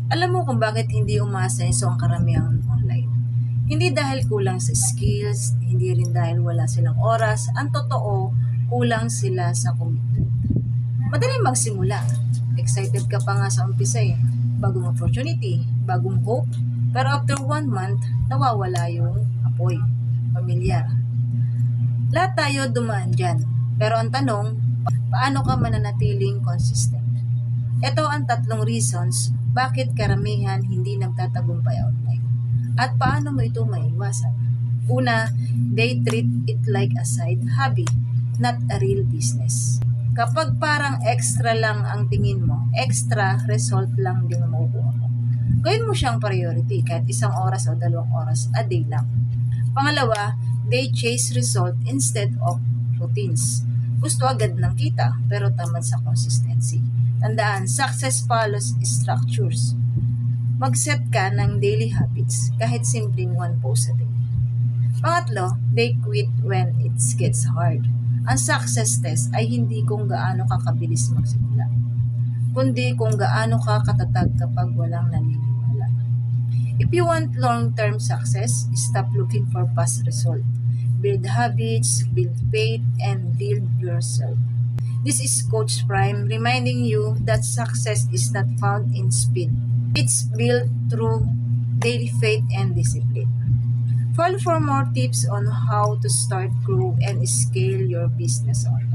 Alam mo kung bakit hindi umaasenso ang karamihan online? Hindi dahil kulang sa skills, hindi rin dahil wala silang oras. Ang totoo, kulang sila sa commitment. Madaling magsimula. Excited ka pa nga sa umpisa eh. Bagong opportunity, bagong hope. Pero after 1 month, nawawala yung apoy. Pamilyar. Lahat tayo dumaan dyan. Pero ang tanong, paano ka mananatiling consistent? Ito ang 3 reasons bakit karamihan hindi nagtatagumpay online. At paano mo ito maiwasan? Una, they treat it like a side hobby, not a real business. Kapag parang extra lang ang tingin mo, extra result lang din ang makukuha mo. Gawin mo siyang priority kahit 1 oras o 2 oras a day lang. Pangalawa, they chase result instead of routines. Gusto agad ng kita pero tamad sa consistency. Tandaan, success follows structures. Mag-set ka ng daily habits kahit simpleng 1 post a day. Pangatlo, they quit when it gets hard. Ang success test ay hindi kung gaano ka kabilis magsimula, kundi kung gaano ka katatag kapag walang naniniwala. If you want long-term success, stop looking for fast result. Build habits, build faith, and build yourself. This is Coach Prime reminding you that success is not found in speed. It's built through daily faith and discipline. Follow for more tips on how to start, grow, and scale your business on.